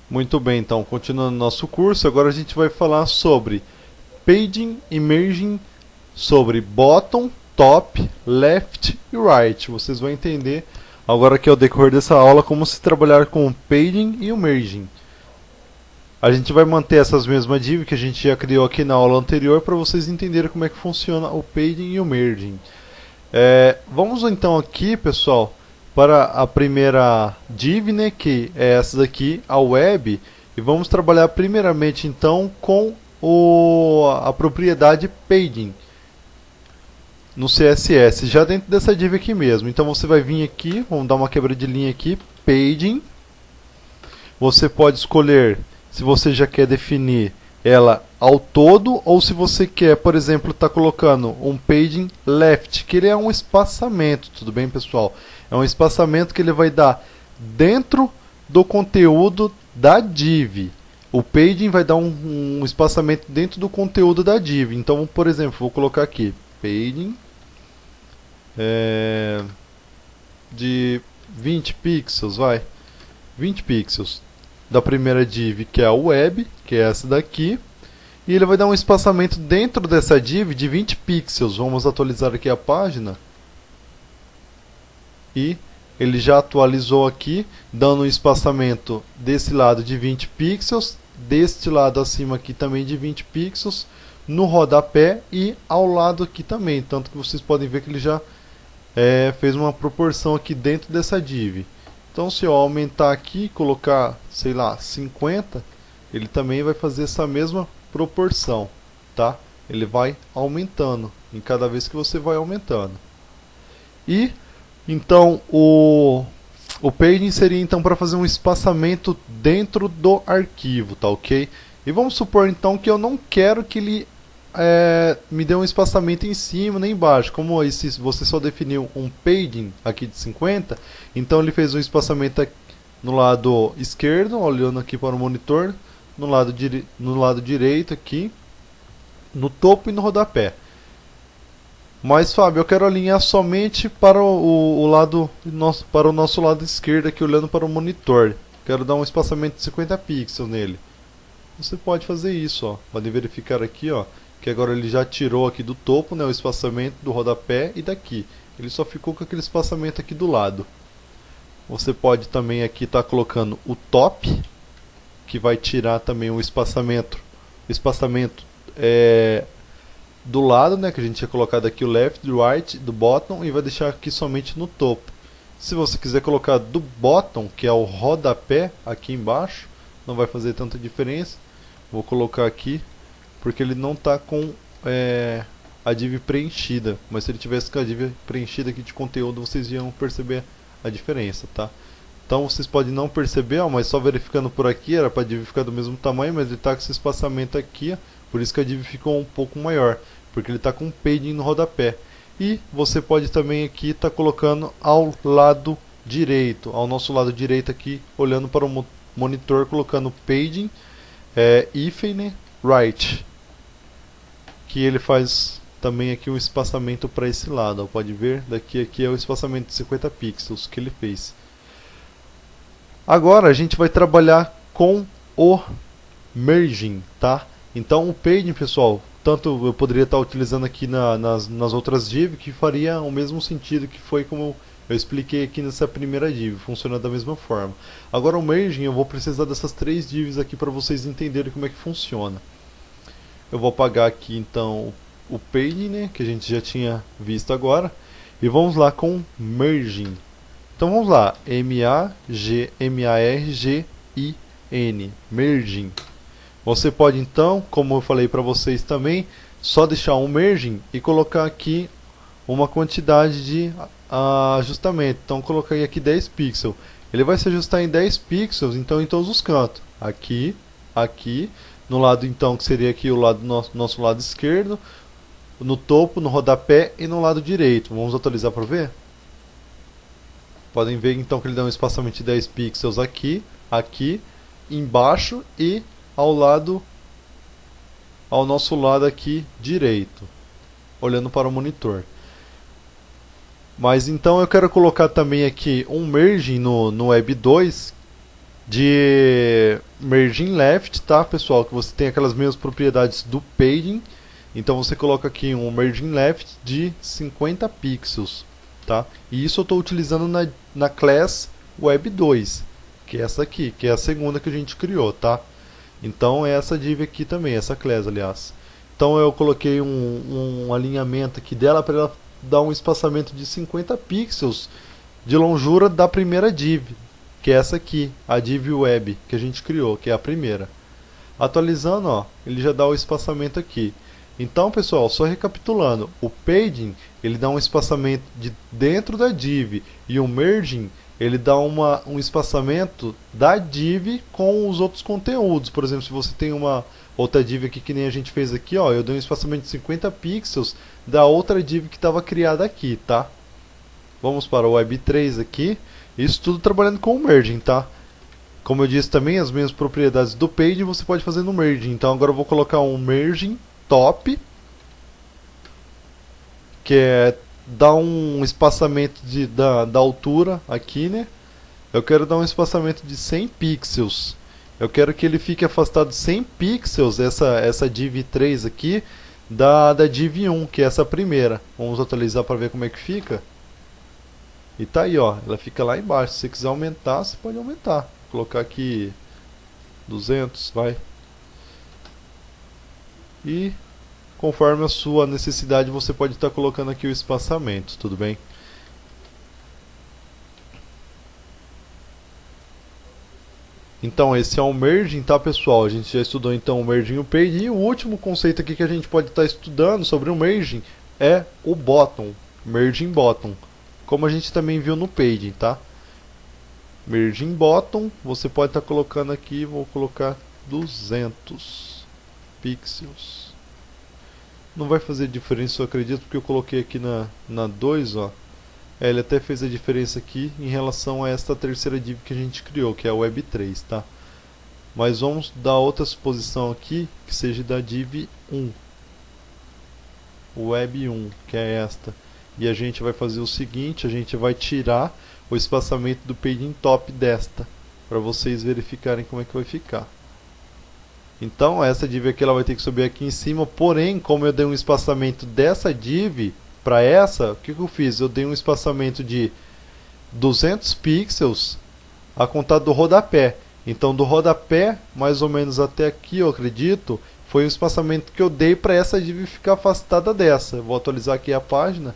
Muito bem, então, continuando nosso curso, agora a gente vai falar sobre paging e merging, sobre bottom, top, left e right. Vocês vão entender agora que ao decorrer dessa aula como se trabalhar com o paging e o merging. A gente vai manter essas mesmas divs que a gente já criou aqui na aula anterior para vocês entenderem como é que funciona o paging e o merging. Vamos então aqui, pessoal, para a primeira div, né, que é essa daqui, a web, e vamos trabalhar primeiramente então com a propriedade paging no CSS, já dentro dessa div aqui mesmo. Então você vai vir aqui, vamos dar uma quebra de linha aqui, paging. Você pode escolher se você já quer definir ela ao todo ou se você quer, por exemplo, estar colocando um paging left, que ele é um espaçamento, tudo bem, pessoal? É um espaçamento que ele vai dar dentro do conteúdo da div. O paging vai dar um espaçamento dentro do conteúdo da div. Então, por exemplo, vou colocar aqui paging de 20 pixels, vai. 20 pixels da primeira div, que é a web, que é essa daqui. E ele vai dar um espaçamento dentro dessa div de 20 pixels. Vamos atualizar aqui a página. E ele já atualizou aqui, dando um espaçamento desse lado de 20 pixels, deste lado acima aqui também de 20 pixels, no rodapé e ao lado aqui também. Tanto que vocês podem ver que ele já fez uma proporção aqui dentro dessa div. Então se eu aumentar aqui e colocar, sei lá, 50, ele também vai fazer essa mesma proporção, tá? Ele vai aumentando em cada vez que você vai aumentando. E então o paging seria então para fazer um espaçamento dentro do arquivo, tá ok? E vamos supor então que eu não quero que ele me dê um espaçamento em cima nem embaixo. Como você só definiu um paging aqui de 50, então ele fez um espaçamento aqui no lado esquerdo, olhando aqui para o monitor, no lado direito aqui, no topo e no rodapé. Mas Fábio, eu quero alinhar somente para para o nosso lado esquerdo aqui, olhando para o monitor. Quero dar um espaçamento de 50 pixels nele. Você pode fazer isso, ó. Pode verificar aqui, ó, que agora ele já tirou aqui do topo, né, o espaçamento do rodapé e daqui. Ele só ficou com aquele espaçamento aqui do lado. Você pode também aqui estar colocando o top, que vai tirar também o espaçamento do lado, né, que a gente tinha colocado aqui o left, do right, do bottom, e vai deixar aqui somente no topo. Se você quiser colocar do bottom, que é o rodapé, aqui embaixo, não vai fazer tanta diferença. Vou colocar aqui, porque ele não está com a div preenchida. Mas se ele tivesse com a div preenchida aqui de conteúdo, vocês iam perceber a diferença, tá? Então vocês podem não perceber, ó, mas só verificando por aqui, era para a div ficar do mesmo tamanho, mas ele está com esse espaçamento aqui, ó, por isso que a div ficou um pouco maior, porque ele está com um paging no rodapé. E você pode também aqui estar colocando ao lado direito, ao nosso lado direito aqui, olhando para o monitor, colocando paging hífen, né, right, que ele faz também aqui um espaçamento para esse lado, ó, pode ver, daqui aqui é o espaçamento de 50 pixels que ele fez. Agora a gente vai trabalhar com o merging, tá? Então o paging, pessoal, tanto eu poderia estar utilizando aqui nas outras divs, que faria o mesmo sentido que foi como eu expliquei aqui nessa primeira div, funciona da mesma forma. Agora o merging eu vou precisar dessas três divs aqui para vocês entenderem como é que funciona. Eu vou apagar aqui então o paging, né, que a gente já tinha visto agora, e vamos lá com merging. Então vamos lá, M-A-R-G-I-N, merging. Você pode então, como eu falei para vocês também, só deixar um merging e colocar aqui uma quantidade de ajustamento. Então coloquei aqui 10 pixels. Ele vai se ajustar em 10 pixels, então em todos os cantos. Aqui, aqui, no lado então que seria aqui o lado nosso lado esquerdo, no topo, no rodapé e no lado direito. Vamos atualizar para ver? Podem ver então que ele dá um espaçamento de 10 pixels aqui, aqui, embaixo e ao nosso lado aqui direito, olhando para o monitor. Mas então eu quero colocar também aqui um merging no Web 2 Merging Left, tá, pessoal? Que você tem aquelas mesmas propriedades do Padding. Então você coloca aqui um Merging Left de 50 pixels, tá? E isso eu estou utilizando na class Web2, que é essa aqui, que é a segunda que a gente criou, tá? Então é essa div aqui também, essa class, aliás. Então eu coloquei um alinhamento aqui dela para ela dar um espaçamento de 50 pixels de longura da primeira div, que é essa aqui, a div web que a gente criou, que é a primeira. Atualizando, ó, ele já dá o espaçamento aqui. Então, pessoal, só recapitulando, o padding ele dá um espaçamento de dentro da div e o merging ele dá um espaçamento da div com os outros conteúdos. Por exemplo, se você tem uma outra div aqui que nem a gente fez aqui, ó, eu dei um espaçamento de 50 pixels da outra div que estava criada aqui, tá? Vamos para o Web3 aqui. Isso tudo trabalhando com o merging, tá? Como eu disse também, as mesmas propriedades do padding você pode fazer no merging. Então agora eu vou colocar um merging top, que é dar um espaçamento da altura aqui, né? Eu quero dar um espaçamento de 100 pixels. Eu quero que ele fique afastado 100 pixels, essa div 3 aqui, da div 1, que é essa primeira. Vamos atualizar para ver como é que fica. E tá aí, ó, ela fica lá embaixo. Se você quiser aumentar, você pode aumentar. Vou colocar aqui 200, vai. E conforme a sua necessidade, você pode estar colocando aqui o espaçamento, tudo bem? Então esse é o merging, tá, pessoal? A gente já estudou então o merging e o padding. E o último conceito aqui que a gente pode estar estudando sobre o merging é o bottom, merging bottom, como a gente também viu no padding, tá? Merging bottom, você pode estar colocando aqui, vou colocar 200 pixels. Não vai fazer diferença, eu acredito, porque eu coloquei aqui na 2, ó. Ele até fez a diferença aqui em relação a esta terceira div que a gente criou, que é a Web3, tá? Mas vamos dar outra suposição aqui, que seja da div 1. Web 1, que é esta. E a gente vai fazer o seguinte, a gente vai tirar o espaçamento do padding top desta, para vocês verificarem como é que vai ficar. Então essa div aqui ela vai ter que subir aqui em cima, porém como eu dei um espaçamento dessa div para essa, o que eu fiz? Eu dei um espaçamento de 200 pixels a contar do rodapé. Então do rodapé, mais ou menos até aqui eu acredito, foi o espaçamento que eu dei para essa div ficar afastada dessa. Eu vou atualizar aqui a página.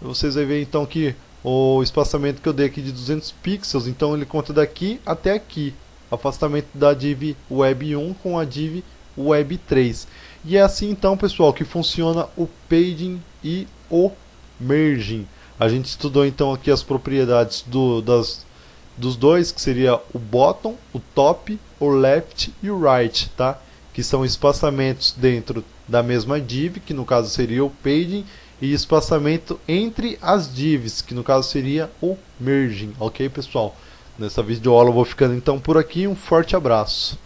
Vocês vão ver então que o espaçamento que eu dei aqui de 200 pixels, então ele conta daqui até aqui. Afastamento da div web 1 com a div web 3. E é assim então, pessoal, que funciona o padding e o merging. A gente estudou então aqui as propriedades dos dois, que seria o bottom, o top, o left e o right, tá? Que são espaçamentos dentro da mesma div, que no caso seria o padding, e espaçamento entre as divs, que no caso seria o merging, ok, pessoal? Nessa videoaula eu vou ficando então por aqui, um forte abraço.